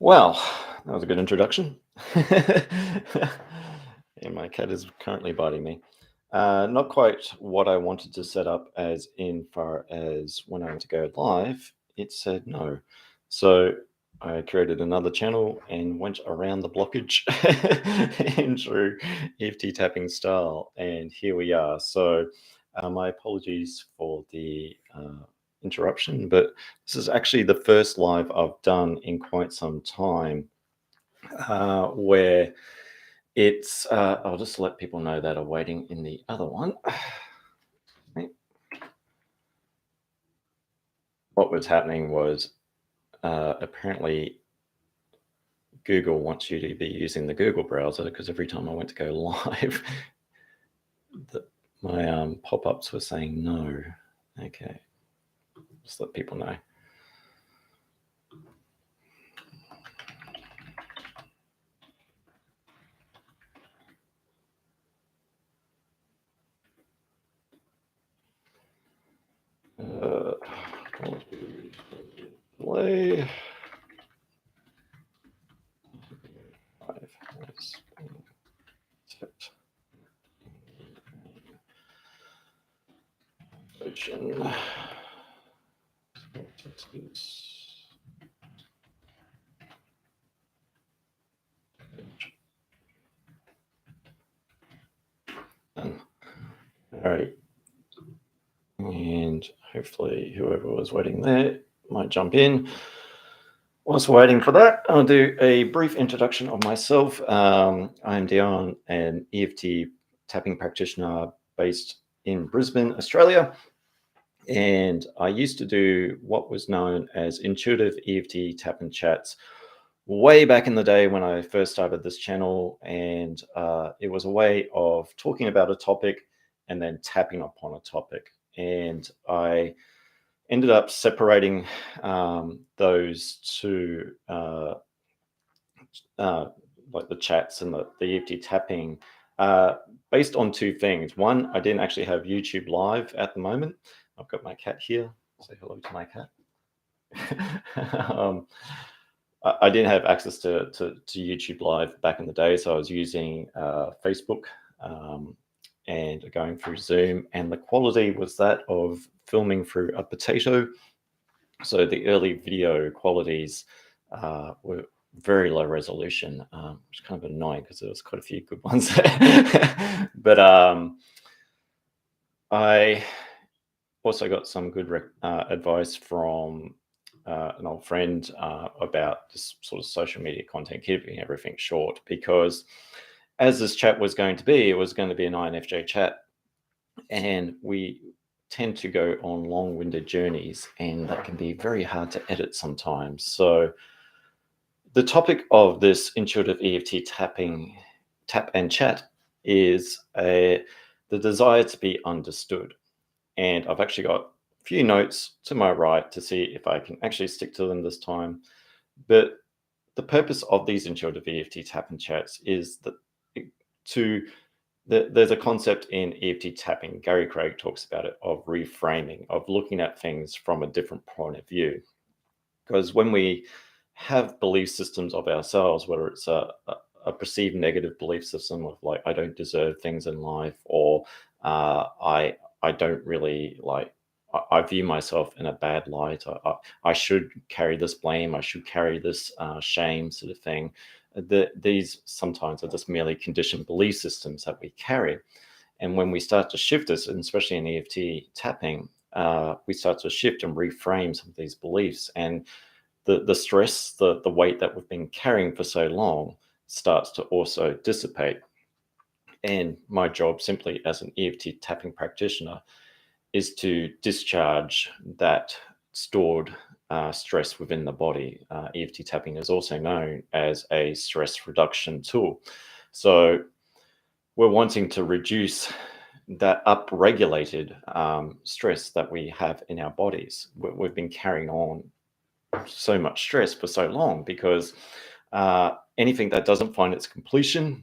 Well, that was a good introduction. And my cat is currently biting me. Not quite what I wanted to set up as in far as when I went to go live, it said no. So I created another channel and went around the blockage and through EFT tapping style. And here we are. So my apologies for the interruption, but this is actually the first live I've done in quite some time where I'll just let people know that are waiting in the other one. What was happening was apparently Google wants you to be using the Google browser because every time I went to go live, my pop-ups were saying no. Okay, just let people know. Play. All right. And hopefully whoever was waiting there might jump in. Whilst waiting for that, I'll do a brief introduction of myself. I'm Dion, an EFT tapping practitioner based in Brisbane, Australia. And I used to do what was known as intuitive EFT tap and chats way back in the day when I first started this channel. And it was a way of talking about a topic and then tapping upon a topic. And I ended up separating those two, like the chats and the EFT tapping, based on two things. One, I didn't actually have YouTube live at the moment. I've got my cat here. Say hello to my cat. I didn't have access to YouTube live back in the day, so I was using Facebook and going through Zoom, and the quality was that of filming through a potato. So the early video qualities were very low resolution, which is kind of annoying because there was quite a few good ones there. But I also got some good advice from an old friend about this sort of social media content, keeping everything short, because as this chat was going to be, it was going to be an INFJ chat. And we tend to go on long-winded journeys, and that can be very hard to edit sometimes. So the topic of this intuitive EFT tap and chat is the desire to be understood. And I've actually got a few notes to my right to see if I can actually stick to them this time. But the purpose of these intuitive EFT tap and chats is that there's a concept in EFT tapping, Gary Craig talks about it, of reframing, of looking at things from a different point of view. Because when we have belief systems of ourselves, whether it's a perceived negative belief system of like, I don't deserve things in life, or I don't really like, I view myself in a bad light. I should carry this blame. I should carry this shame, sort of thing. These sometimes are just merely conditioned belief systems that we carry. And when we start to shift this, and especially in EFT tapping, we start to shift and reframe some of these beliefs. And the stress, the weight that we've been carrying for so long starts to also dissipate. And my job simply as an EFT tapping practitioner is to discharge that stored stress within the body. EFT tapping is also known as a stress reduction tool. So we're wanting to reduce that upregulated stress that we have in our bodies. We've been carrying on so much stress for so long because anything that doesn't find its completion,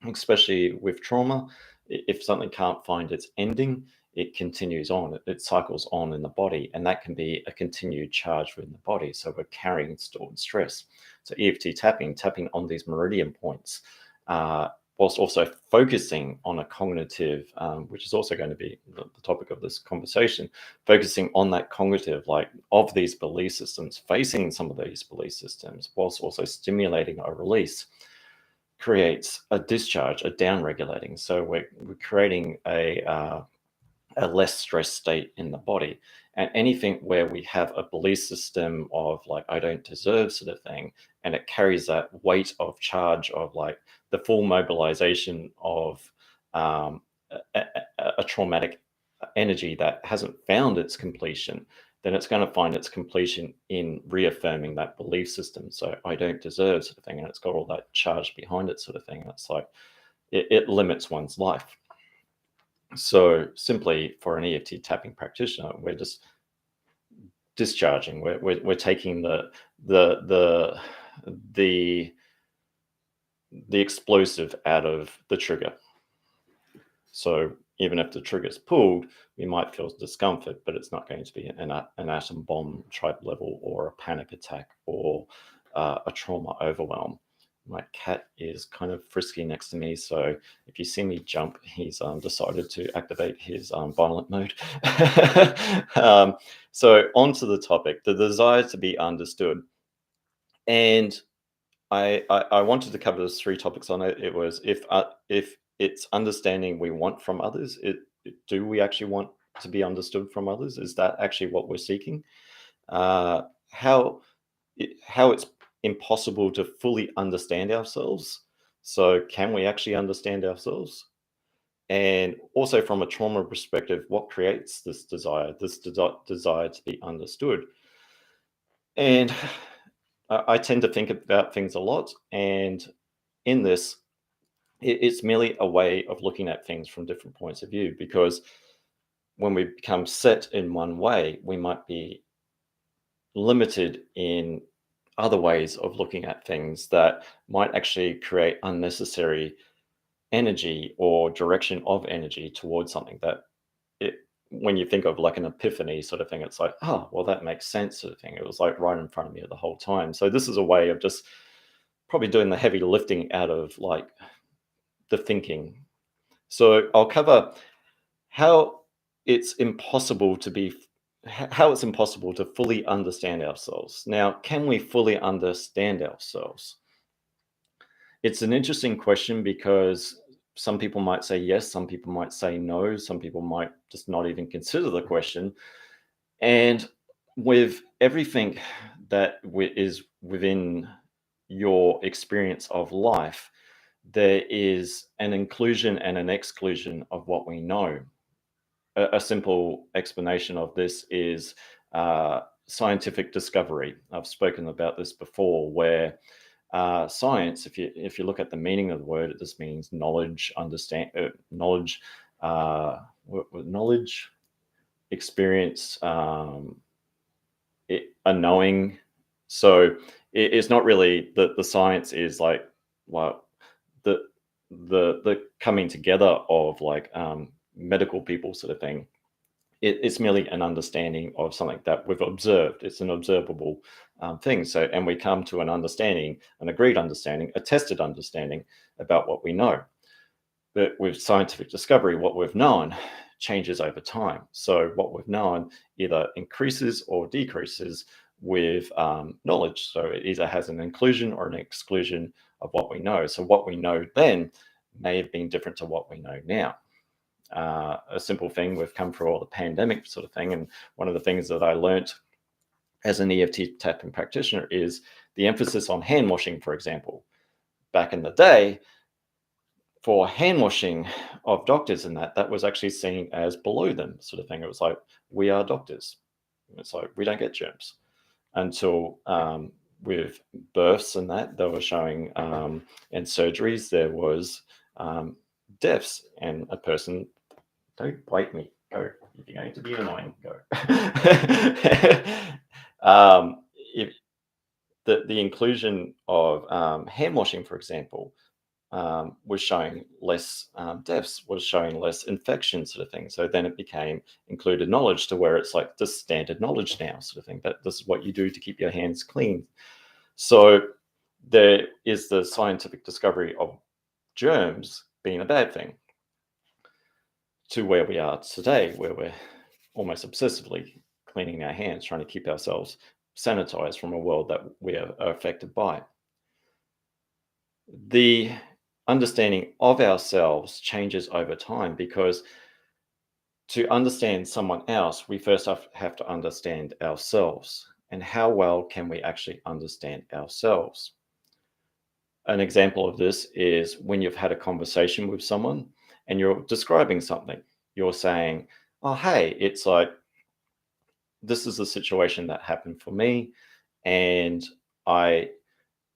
especially with trauma, if something can't find its ending, it continues on, it cycles on in the body, and that can be a continued charge within the body. So we're carrying stored stress. So EFT tapping on these meridian points, whilst also focusing on a cognitive, which is also going to be the topic of this conversation, focusing on that cognitive, like of these belief systems, facing some of these belief systems, whilst also stimulating a release, creates a discharge, a down regulating. So we're creating a less stressed state in the body. And anything where we have a belief system of like, I don't deserve sort of thing, and it carries that weight of charge of like the full mobilization of a traumatic energy that hasn't found its completion, then it's going to find its completion in reaffirming that belief system. So I don't deserve sort of thing. And it's got all that charge behind it sort of thing. It's like, it limits one's life. So simply for an EFT tapping practitioner, we're just discharging. We're taking the explosive out of the trigger. So even if the trigger's pulled, we might feel discomfort, but it's not going to be an atom bomb type level or a panic attack or a trauma overwhelm. My cat is kind of frisky next to me, so if you see me jump, he's decided to activate his violent mode. So onto the topic, the desire to be understood. And I wanted to cover those three topics on it. It was if it's understanding we want from others, do we actually want to be understood from others? Is that actually what we're seeking? How it's impossible to fully understand ourselves. So can we actually understand ourselves? And also from a trauma perspective, what creates this desire to be understood? And I tend to think about things a lot. And in this, it's merely a way of looking at things from different points of view, because when we become set in one way, we might be limited in other ways of looking at things that might actually create unnecessary energy or direction of energy towards something that when you think of like an epiphany sort of thing, it's like, oh, well, that makes sense sort of thing. It was like right in front of me the whole time. So this is a way of just probably doing the heavy lifting out of like the thinking. So I'll cover how it's impossible to fully understand ourselves. Now, can we fully understand ourselves? It's an interesting question because some people might say yes, some people might say no, some people might just not even consider the question. And with everything that is within your experience of life, there is an inclusion and an exclusion of what we know. A simple explanation of this is scientific discovery. I've spoken about this before, where science, if you look at the meaning of the word, it just means knowledge, knowledge, knowledge, experience, a knowing. So it's not really the science is like, well, the coming together of like medical people sort of thing. It's merely an understanding of something that we've observed. It's an observable thing. So, and we come to an understanding, an agreed understanding, a tested understanding about what we know. But with scientific discovery, what we've known changes over time. So what we've known either increases or decreases with knowledge. So it either has an inclusion or an exclusion of what we know. So what we know then may have been different to what we know now. A simple thing, we've come through all the pandemic sort of thing, and one of the things that I learned as an EFT tapping practitioner is the emphasis on hand washing, for example. Back in the day, for hand washing of doctors and that was actually seen as below them sort of thing. It was like, we are doctors. It's like, we don't get germs. Until with births and that, they were showing, and surgeries, there was deaths, and a person, don't bite me, go, if you're going to be annoying, go. If the inclusion of hand washing, for example, was showing less deaths, was showing less infections, sort of thing. So then it became included knowledge to where it's like this standard knowledge now, sort of thing, that this is what you do to keep your hands clean. So there is the scientific discovery of germs being a bad thing, to where we are today, where we're almost obsessively cleaning our hands, trying to keep ourselves sanitized from a world that we are affected by. The understanding of ourselves changes over time, because to understand someone else, we first have to understand ourselves. And how well can we actually understand ourselves? An example of this is when you've had a conversation with someone and you're describing something. You're saying, oh, hey, it's like, this is the situation that happened for me, and I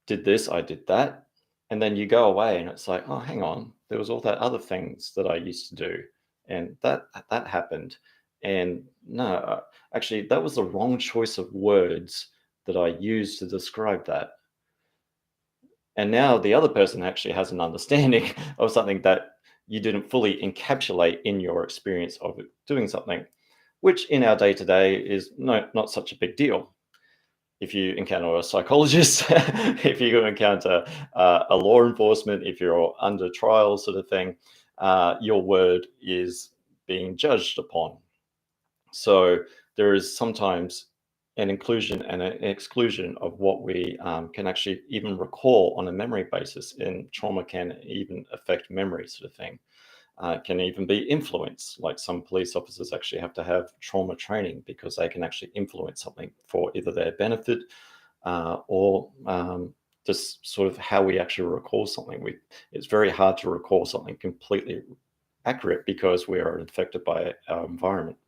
did this, I did that. And then you go away and it's like, oh, hang on, there was all that other things that I used to do, and that happened. And no, actually, that was the wrong choice of words that I used to describe that. And now the other person actually has an understanding of something that you didn't fully encapsulate in your experience of doing something, which in our day to day is not such a big deal. If you encounter a psychologist, if you encounter a law enforcement, if you're under trial, sort of thing, your word is being judged upon. So there is sometimes an inclusion and an exclusion of what we can actually even recall on a memory basis. And trauma can even affect memory, sort of thing. It can even be influence. Like some police officers actually have to have trauma training because they can actually influence something for either their benefit or just sort of how we actually recall something. It's very hard to recall something completely accurate because we are affected by our environment.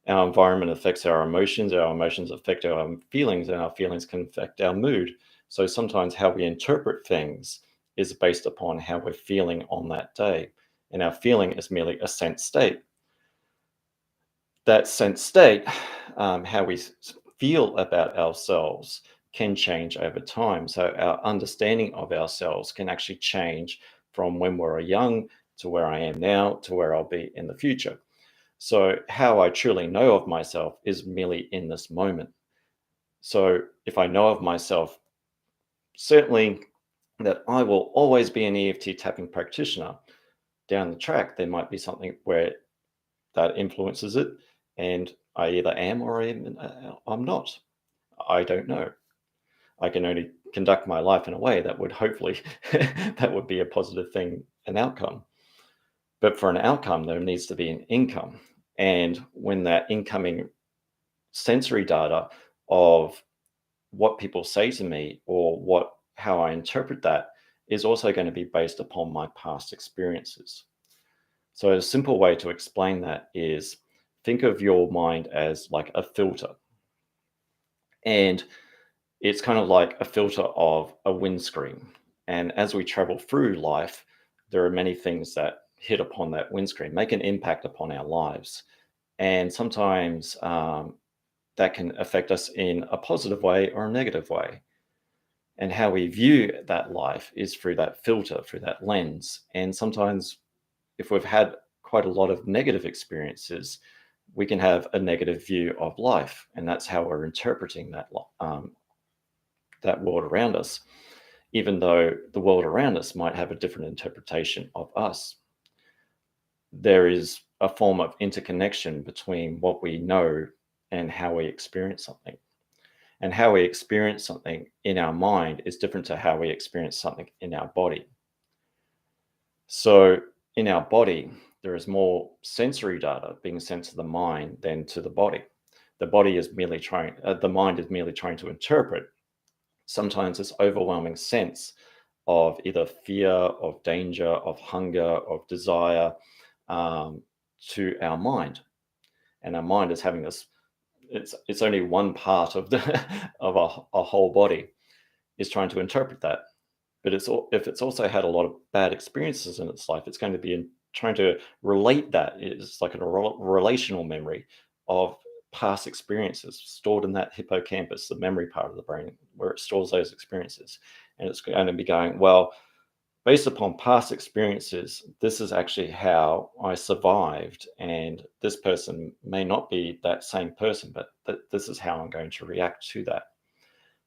Our environment affects our emotions affect our feelings, and our feelings can affect our mood. So sometimes how we interpret things is based upon how we're feeling on that day. And our feeling is merely a sense state. That sense state, how we feel about ourselves, can change over time. So our understanding of ourselves can actually change from when we were young to where I am now to where I'll be in the future. So how I truly know of myself is merely in this moment. So if I know of myself, certainly that I will always be an EFT tapping practitioner, down the track, there might be something where that influences it, and I either am or I'm not. I don't know. I can only conduct my life in a way that would hopefully that would be a positive thing, an outcome. But for an outcome, there needs to be an income. And when that incoming sensory data of what people say to me or how I interpret that is also going to be based upon my past experiences. So a simple way to explain that is think of your mind as like a filter. And it's kind of like a filter of a windscreen. And as we travel through life, there are many things that hit upon that windscreen, make an impact upon our lives. And sometimes that can affect us in a positive way or a negative way. And how we view that life is through that filter, through that lens. And sometimes if we've had quite a lot of negative experiences, we can have a negative view of life. And that's how we're interpreting that world around us, even though the world around us might have a different interpretation of us. There is a form of interconnection between what we know and how we experience something. And how we experience something in our mind is different to how we experience something in our body. So in our body, there is more sensory data being sent to the mind than to the body. The mind is merely trying to interpret sometimes this overwhelming sense of either fear, of danger, of hunger, of desire to our mind. And our mind is having this, it's only one part of of a whole body is trying to interpret that. But if it's also had a lot of bad experiences in its life, it's going to be trying to relate that. It's like a relational memory of past experiences stored in that hippocampus, the memory part of the brain, where it stores those experiences. And it's going to be going, well, based upon past experiences, this is actually how I survived. And this person may not be that same person, but this is how I'm going to react to that.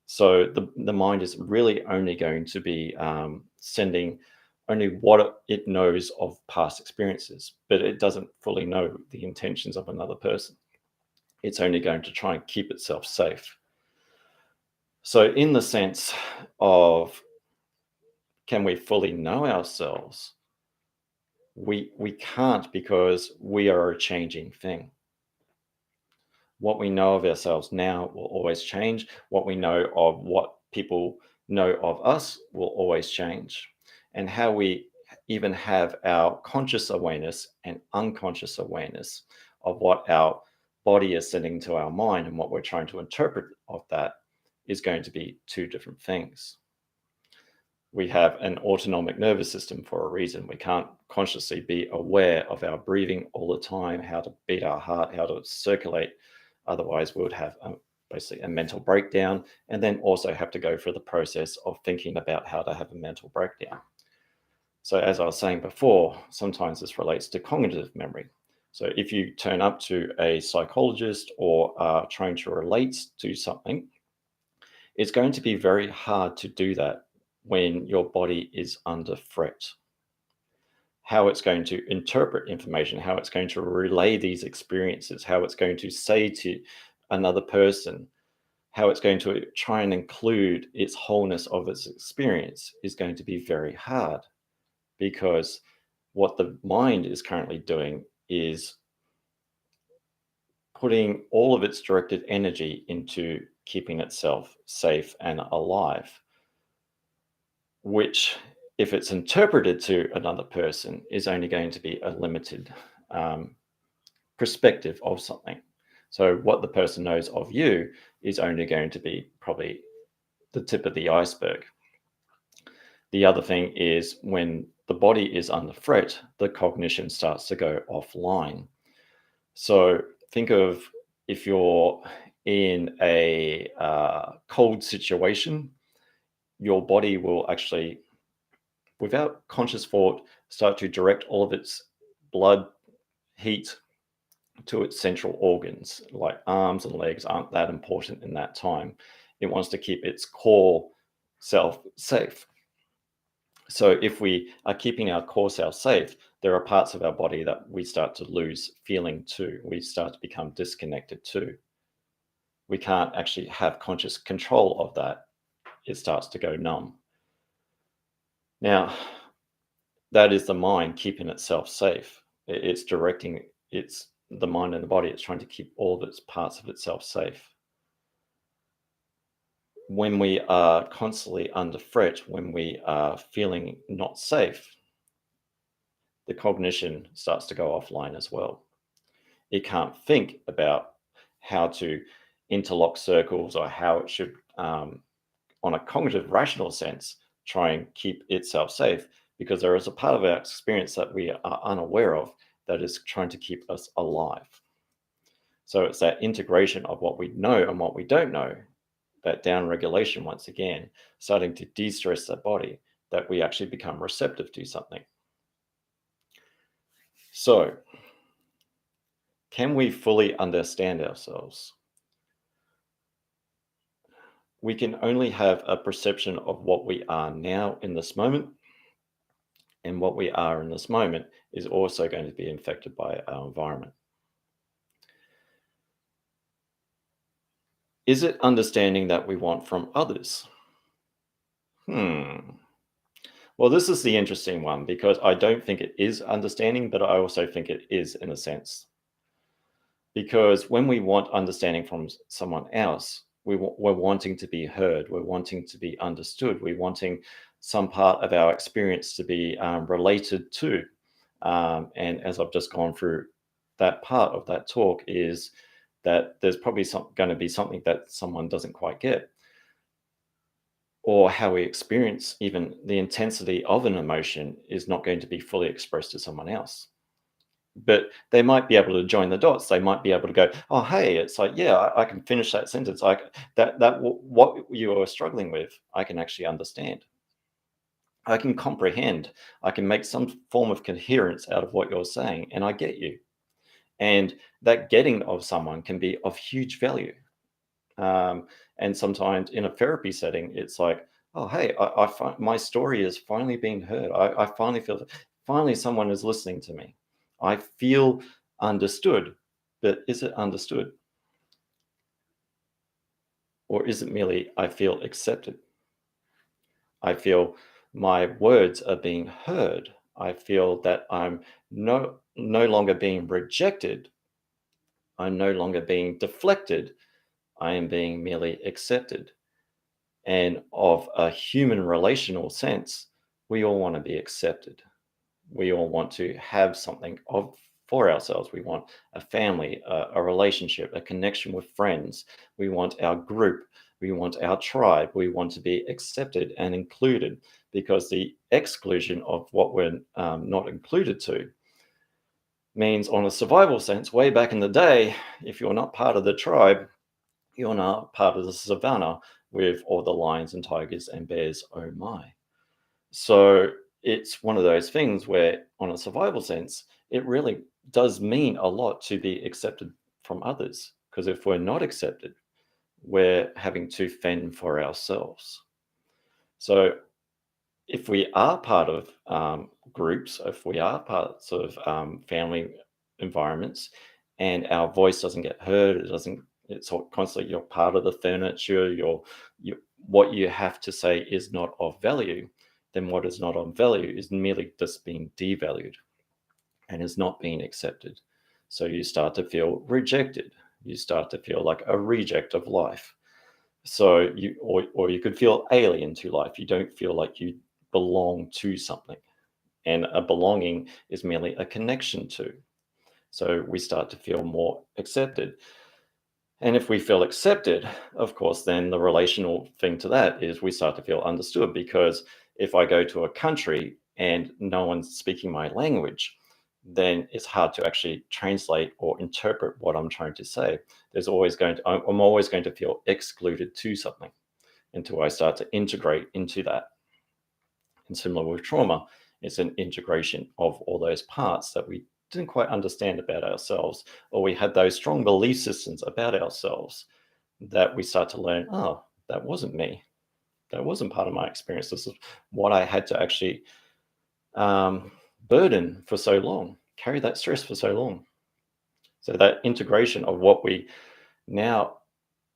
So the mind is really only going to be sending only what it knows of past experiences, but it doesn't fully know the intentions of another person. It's only going to try and keep itself safe. So, in the sense of can we fully know ourselves? We can't, because we are a changing thing. What we know of ourselves now will always change. What we know of what people know of us will always change. And how we even have our conscious awareness and unconscious awareness of what our body is sending to our mind and what we're trying to interpret of that is going to be two different things. We have an autonomic nervous system for a reason. We can't consciously be aware of our breathing all the time, how to beat our heart, how to circulate. Otherwise, we would have basically a mental breakdown, and then also have to go through the process of thinking about how to have a mental breakdown. So, as I was saying before, sometimes this relates to cognitive memory. So, if you turn up to a psychologist or are trying to relate to something, it's going to be very hard to do that when your body is under threat. How it's going to interpret information, how it's going to relay these experiences, how it's going to say to another person, how it's going to try and include its wholeness of its experience is going to be very hard, because what the mind is currently doing is putting all of its directed energy into keeping itself safe and alive, which, if it's interpreted to another person, is only going to be a limited perspective of something. So, what the person knows of you is only going to be probably the tip of the iceberg. The other thing is, when the body is under threat, the cognition starts to go offline. So, think of if you're in a cold situation, your body will actually, without conscious thought, start to direct all of its blood heat to its central organs. Like arms and legs aren't that important in that time. It wants to keep its core self safe. So if we are keeping our core self safe, there are parts of our body that we start to lose feeling to. We start to become disconnected to. We can't actually have conscious control of that. It starts to go numb. Now, that is the mind keeping itself safe. It's directing the mind and the body. It's trying to keep all of its parts of itself safe. When we are constantly under threat, when we are feeling not safe, the cognition starts to go offline as well. It can't think about how to interlock circles or how it should, on a cognitive rational sense, try and keep itself safe, because there is a part of our experience that we are unaware of that is trying to keep us alive. So it's that integration of what we know and what we don't know, that down regulation once again, starting to de-stress the body, that we actually become receptive to something. So, can we fully understand ourselves? We can only have a perception of what we are now in this moment, and what we are in this moment is also going to be infected by our environment. Is it understanding that we want from others? Well, this is the interesting one, because I don't think it is understanding, but I also think it is, in a sense. Because when we want understanding from someone else, we're wanting to be heard, we're wanting to be understood, we're wanting some part of our experience to be related to. And as I've just gone through, that part of that talk is that there's probably going to be something that someone doesn't quite get, or how we experience even the intensity of an emotion is not going to be fully expressed to someone else. But they might be able to join the dots. They might be able to go, "Oh, hey, it's like, yeah, I can finish that sentence. Like what you are struggling with, I can actually understand." I can comprehend, I can make some form of coherence out of what you're saying, and I get you. And that getting of someone can be of huge value. Um, and sometimes in a therapy setting, it's like, oh, hey, I find my story is finally being heard. I finally feel, finally someone is listening to me. I feel understood, but is it understood? Or is it merely I feel accepted? I feel my words are being heard. I feel that I'm no longer being rejected. I'm no longer being deflected. I am being merely accepted. And of a human relational sense, we all want to be accepted. We all want to have something of for ourselves. We want a family, a relationship, a connection with friends. We want our group. We want our tribe. We want to be accepted and included, because the exclusion of what we're not included to means, on a survival sense, way back in the day, if you're not part of the tribe, you're not part of the savannah with all the lions and tigers and bears. Oh my. So it's one of those things where, on a survival sense, it really does mean a lot to be accepted from others. Because if we're not accepted, we're having to fend for ourselves. So if we are part of groups, if we are parts of family environments, and our voice doesn't get heard, it doesn't. It's constantly you're part of the furniture. What you have to say is not of value. Then what is not of value is merely just being devalued and is not being accepted. So you start to feel rejected. You start to feel like a reject of life. So or you could feel alien to life. You don't feel like you belong to something. And a belonging is merely a connection to. So we start to feel more accepted. And if we feel accepted, of course, then the relational thing to that is we start to feel understood, because if I go to a country and no one's speaking my language, then it's hard to actually translate or interpret what I'm trying to say. I'm always going to feel excluded to something until I start to integrate into that. And similar with trauma, it's an integration of all those parts that we didn't quite understand about ourselves, or we had those strong belief systems about ourselves that we start to learn, oh, that wasn't me. That wasn't part of my experience. This is what I had to actually um, burden for so long, carry that stress for so long. So that integration of what we now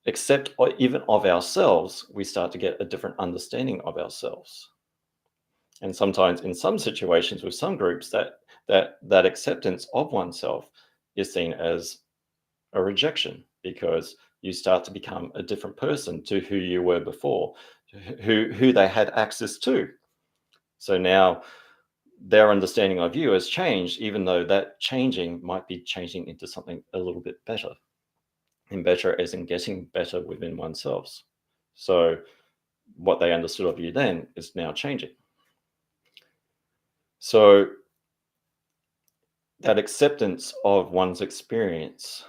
accept, or even of ourselves, we start to get a different understanding of ourselves. And sometimes in some situations with some groups, that acceptance of oneself is seen as a rejection, because you start to become a different person to who you were before, who they had access to. So now their understanding of you has changed, even though that changing might be changing into something a little bit better, and better as in getting better within oneself. So what they understood of you then is now changing. So that acceptance of one's experience,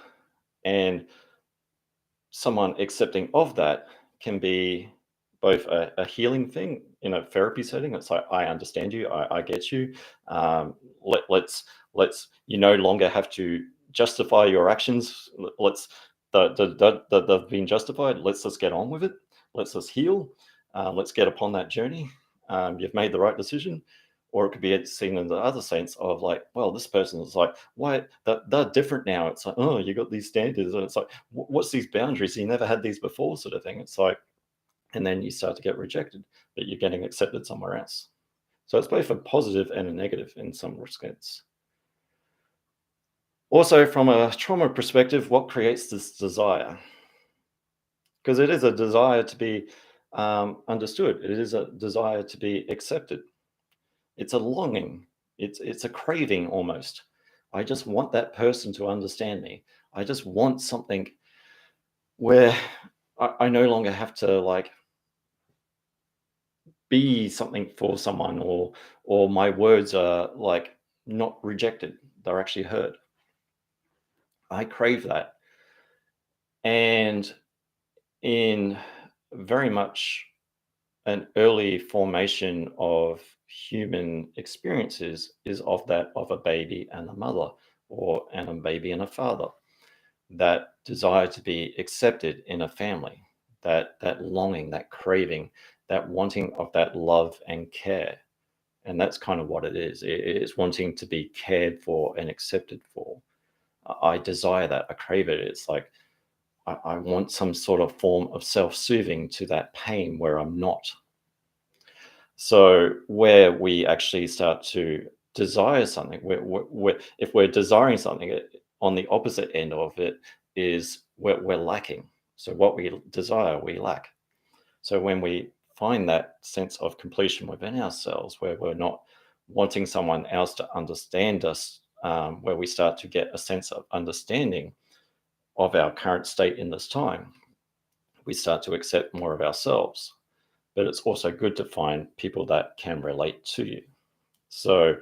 and someone accepting of that, can be both a healing thing in a therapy setting. It's like, I understand you, I get you. Um, let's you no longer have to justify your actions. Let's they've been justified. Let's just get on with it. Let's just heal. Let's get upon that journey. You've made the right decision. Or it could be seen in the other sense of like, well, this person is like, why they're different now. It's like, oh, you got these standards, and it's like, what's these boundaries? You never had these before, sort of thing. It's like, and then you start to get rejected, but you're getting accepted somewhere else. So it's both a positive and a negative in some respects. Also, from a trauma perspective, what creates this desire? Because it is a desire to be understood. It is a desire to be accepted. It's a longing. It's a craving almost. I just want that person to understand me. I just want something where I no longer have to like be something for someone, or my words are like not rejected. They're actually heard. I crave that. And in very much an early formation of human experiences is of that of a baby and a mother, or and a baby and a father. That desire to be accepted in a family, that longing, that craving, that wanting of that love and care. And that's kind of what it is. It is wanting to be cared for and accepted for. I desire that. I crave it. It's like I want some sort of form of self-soothing to that pain where I'm not. So where we actually start to desire something, if we're desiring something, on the opposite end of it is we're lacking. So what we desire, we lack. So when we find that sense of completion within ourselves, where we're not wanting someone else to understand us, where we start to get a sense of understanding of our current state in this time, we start to accept more of ourselves. But it's also good to find people that can relate to you. So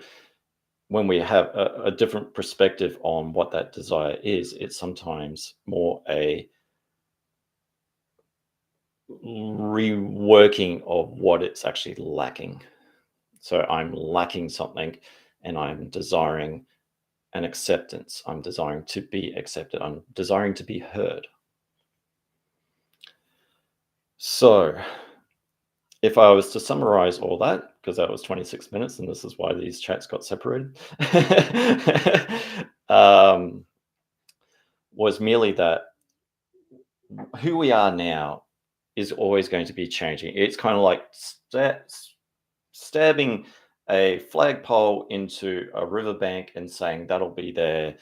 when we have a different perspective on what that desire is, it's sometimes more a reworking of what it's actually lacking. So I'm lacking something and I'm desiring an acceptance. I'm desiring to be accepted. I'm desiring to be heard. So if I was to summarize all that, because that was 26 minutes, and this is why these chats got separated, um, was merely that who we are now is always going to be changing. It's kind of like stabbing a flagpole into a riverbank and saying that'll be there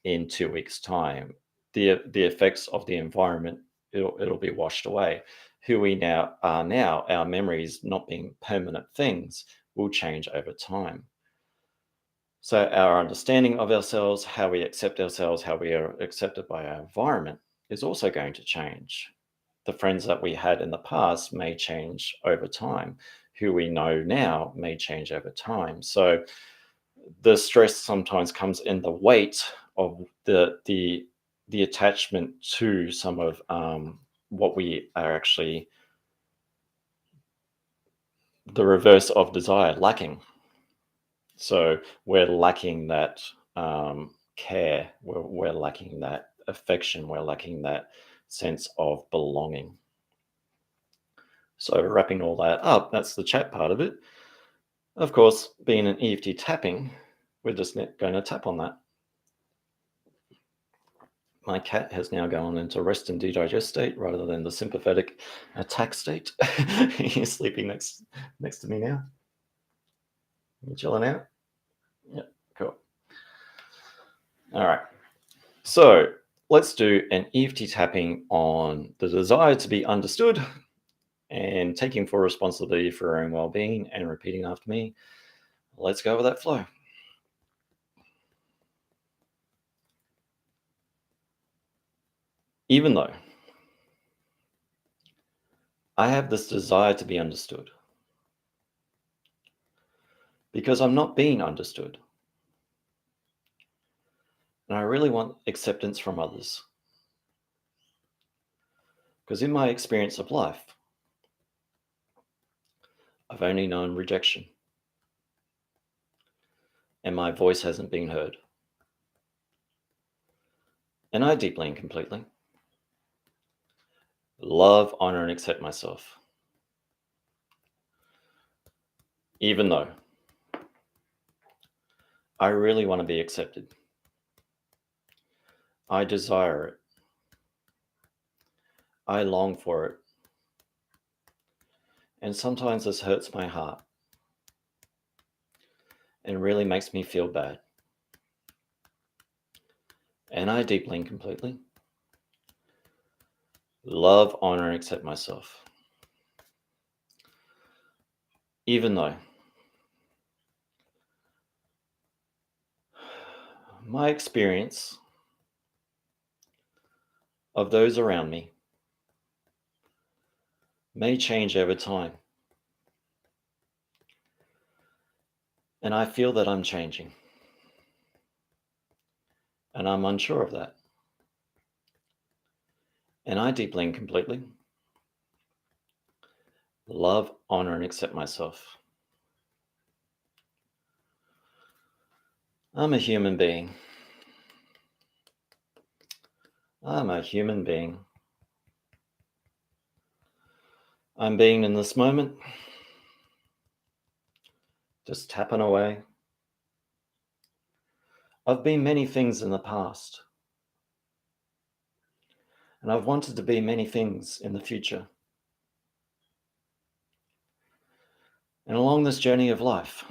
in 2 weeks' time. The effects of the environment, it'll be washed away. Who we now are now, our memories not being permanent things, will change over time. So our understanding of ourselves, how we accept ourselves, how we are accepted by our environment is also going to change. The friends that we had in the past may change over time. Who we know now may change over time. So the stress sometimes comes in the weight of the attachment to some of what we are actually the reverse of desire, lacking. So we're lacking that care, we're lacking that affection, we're lacking that sense of belonging. So wrapping all that up, that's the chat part of it. Of course, being an EFT tapping, we're just going to tap on that. My cat has now gone into rest and digest state rather than the sympathetic attack state. He's sleeping next to me now. You chilling out? Yeah, cool. All right. So let's do an EFT tapping on the desire to be understood and taking full responsibility for our own well-being and repeating after me. Let's go with that flow. Even though I have this desire to be understood, because I'm not being understood, and I really want acceptance from others. Because in my experience of life, I've only known rejection, and my voice hasn't been heard. And I deeply and completely love, honor, and accept myself, even though I really want to be accepted. I desire it. I long for it. And sometimes this hurts my heart and really makes me feel bad. And I deeply and completely love, honor, and accept myself, even though my experience of those around me may change over time. And I feel that I'm changing. And I'm unsure of that. And I deeply and completely Love, honor, and accept myself. I'm a human being. I'm a human being. I'm being in this moment, just tapping away. I've been many things in the past, and I've wanted to be many things in the future. And along this journey of life,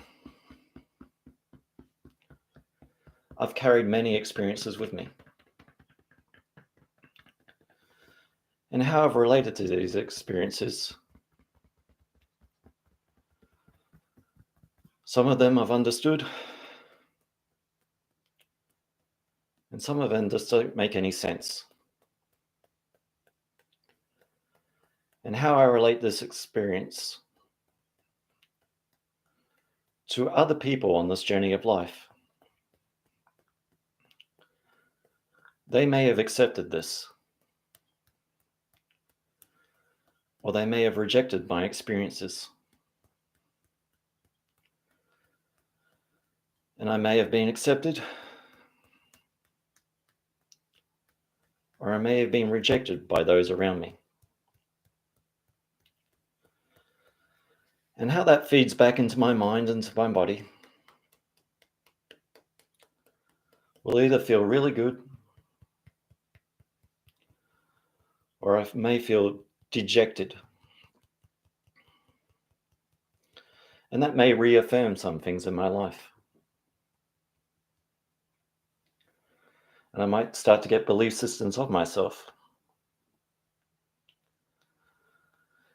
I've carried many experiences with me. And how I've related to these experiences, some of them I've understood, and some of them just don't make any sense. And how I relate this experience to other people on this journey of life. They may have accepted this, or they may have rejected my experiences. And I may have been accepted, or I may have been rejected by those around me. And how that feeds back into my mind and into my body will either feel really good, or I may feel dejected. And that may reaffirm some things in my life. And I might start to get belief systems of myself.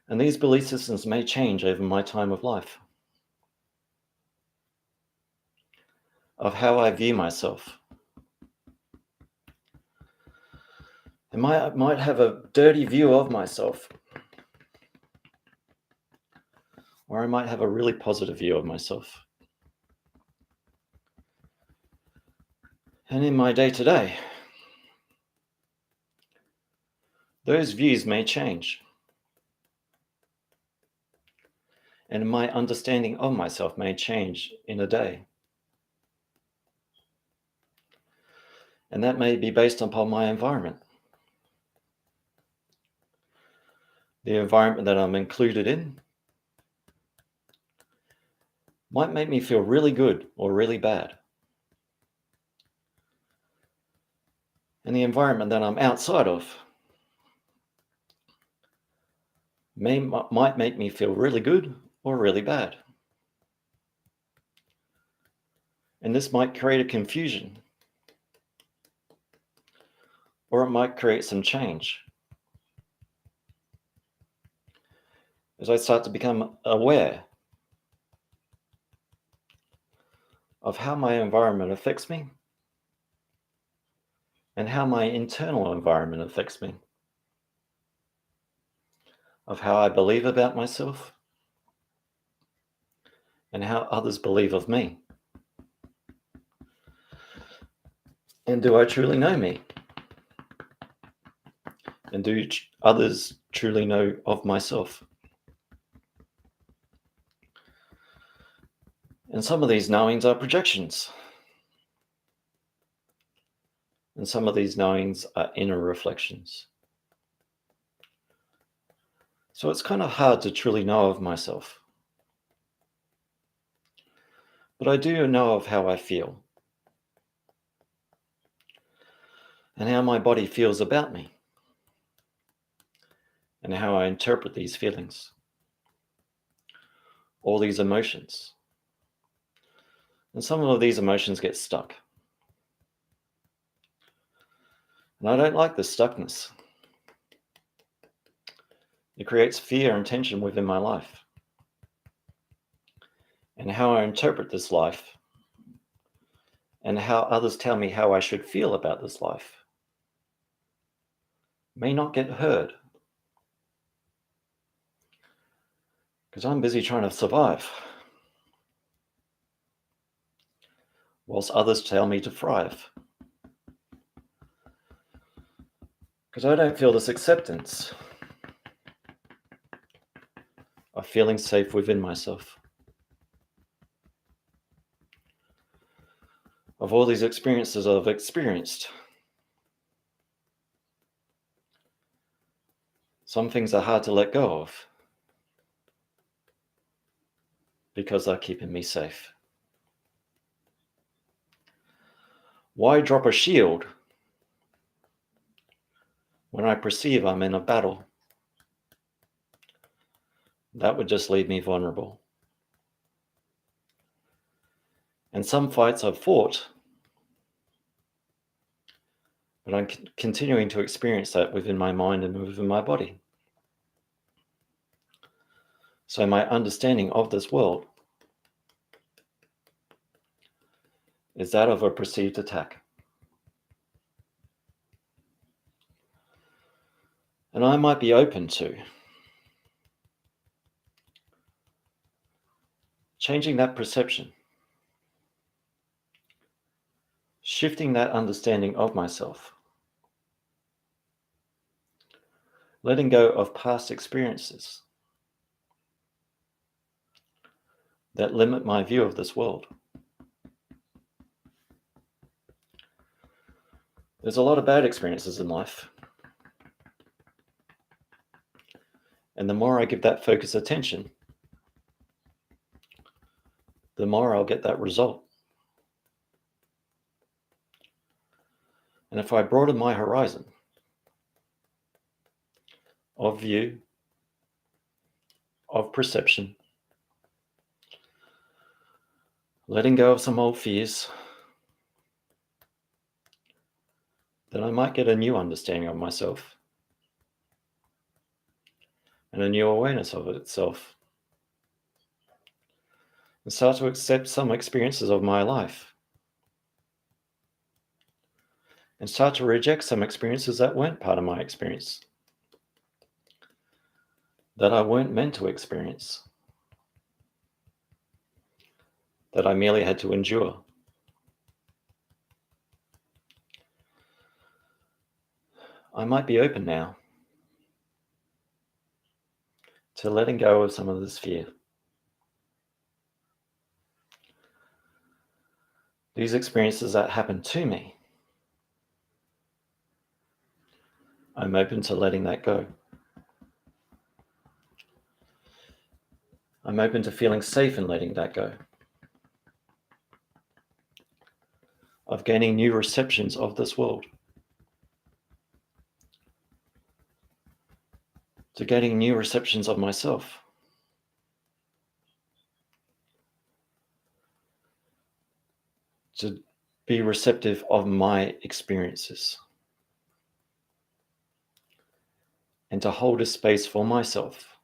And these belief systems may change over my time of life, of how I view myself. I might have a dirty view of myself, or I might have a really positive view of myself. And in my day-to-day, those views may change. And my understanding of myself may change in a day. And that may be based upon my environment. The environment that I'm included in might make me feel really good or really bad. And the environment that I'm outside of might make me feel really good or really bad. And this might create a confusion, or it might create some change. As I start to become aware of how my environment affects me and how my internal environment affects me, of how I believe about myself and how others believe of me. And do I truly know me? And do others truly know of myself? And some of these knowings are projections. And some of these knowings are inner reflections. So it's kind of hard to truly know of myself. But I do know of how I feel and how my body feels about me and how I interpret these feelings, all these emotions. And some of these emotions get stuck. And I don't like this stuckness. It creates fear and tension within my life. And how I interpret this life and how others tell me how I should feel about this life may not get heard because I'm busy trying to survive whilst others tell me to thrive. Because I don't feel this acceptance of feeling safe within myself, of all these experiences I've experienced. Some things are hard to let go of because they're keeping me safe. Why drop a shield when I perceive I'm in a battle? That would just leave me vulnerable. And some fights I've fought, but I'm continuing to experience that within my mind and within my body. So my understanding of this world is that of a perceived attack. And I might be open to changing that perception, shifting that understanding of myself, letting go of past experiences that limit my view of this world. There's a lot of bad experiences in life. And the more I give that focus attention, the more I'll get that result. And if I broaden my horizon of view, of perception, letting go of some old fears, then I might get a new understanding of myself and a new awareness of itself, and start to accept some experiences of my life and start to reject some experiences that weren't part of my experience, that I weren't meant to experience, that I merely had to endure. I might be open now to letting go of some of this fear. These experiences that happen to me, I'm open to letting that go. I'm open to feeling safe in letting that go, of gaining new receptions of this world, to gaining new receptions of myself. To be receptive of my experiences and to hold a space for myself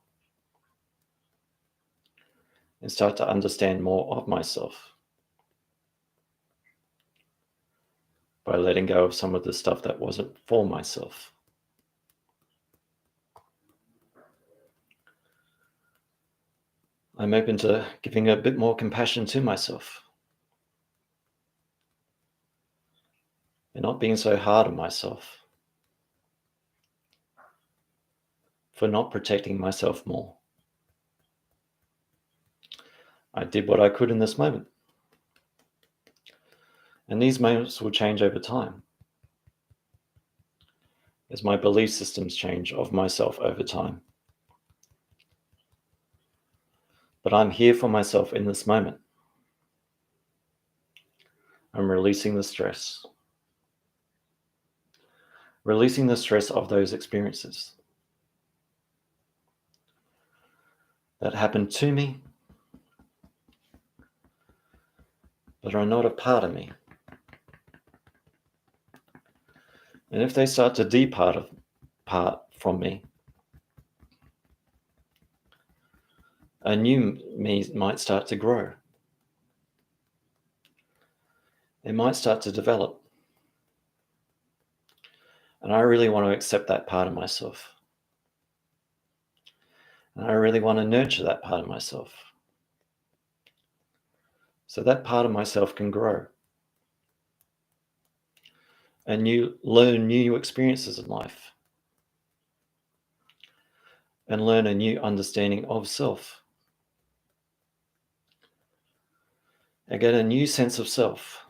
and start to understand more of myself by letting go of some of the stuff that wasn't for myself. I'm open to giving a bit more compassion to myself and not being so hard on myself for not protecting myself more. I did what I could in this moment. And these moments will change over time as my belief systems change of myself over time. But I'm here for myself in this moment. I'm releasing the stress. Releasing the stress of those experiences that happened to me, but are not a part of me. And if they start to depart from me, a new me might start to grow. It might start to develop. And I really want to accept that part of myself. And I really want to nurture that part of myself, so that part of myself can grow and learn new experiences in life. and learn a new understanding of self. And get a new sense of self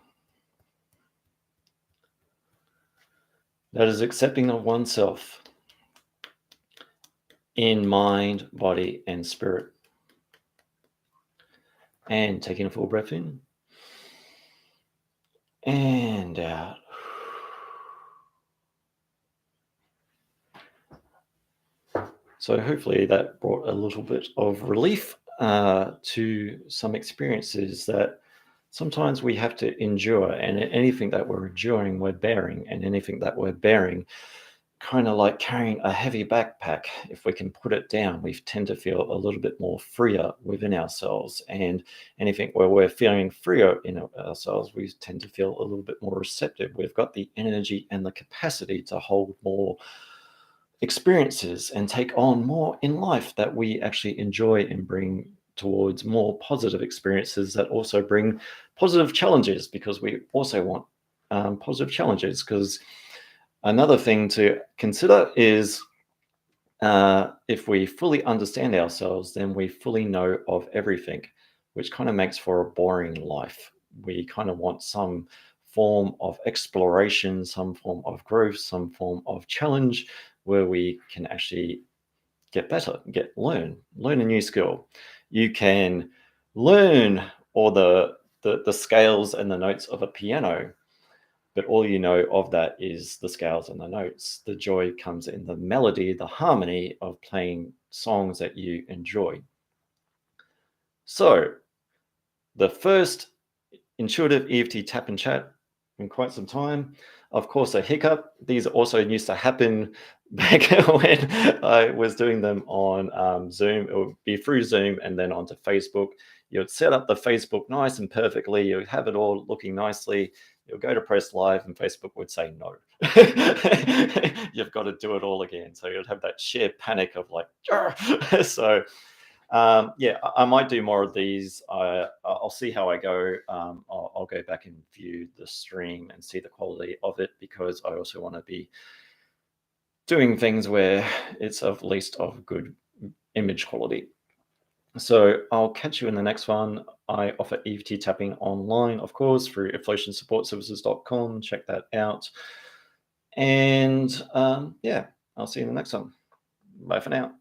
that is accepting of oneself in mind, body, and spirit. And taking a full breath in and out. So hopefully that brought a little bit of relief to some experiences that sometimes we have to endure, and anything that we're enduring, we're bearing, and anything that we're bearing, kind of like carrying a heavy backpack, if we can put it down, we tend to feel a little bit more freer within ourselves. And anything where we're feeling freer in ourselves, we tend to feel a little bit more receptive. We've got the energy and the capacity to hold more experiences and take on more in life that we actually enjoy, and bring towards more positive experiences that also bring positive challenges, because we also want positive challenges. Because another thing to consider is if we fully understand ourselves, then we fully know of everything, which kind of makes for a boring life. We kind of want some form of exploration, some form of growth, some form of challenge where we can actually get better, learn a new skill. You can learn all the scales and the notes of a piano, but all you know of that is the scales and the notes. The joy comes in the melody, the harmony of playing songs that you enjoy. So, the first intuitive EFT tap and chat in quite some time. Of course, a hiccup. These also used to happen back when I was doing them on Zoom. It would be through Zoom and then onto Facebook. You'd set up the Facebook nice and perfectly. You'd have it all looking nicely. You'll go to press live and Facebook would say no. You've got to do it all again. So you'd have that sheer panic of like, so yeah, I might do more of these. I'll see how I go. I'll go back and view the stream and see the quality of it, because I also want to be doing things where it's of least of good image quality. So I'll catch you in the next one. I offer EFT tapping online, of course, through inflationsupportservices.com. Check that out. And yeah, I'll see you in the next one. Bye for now.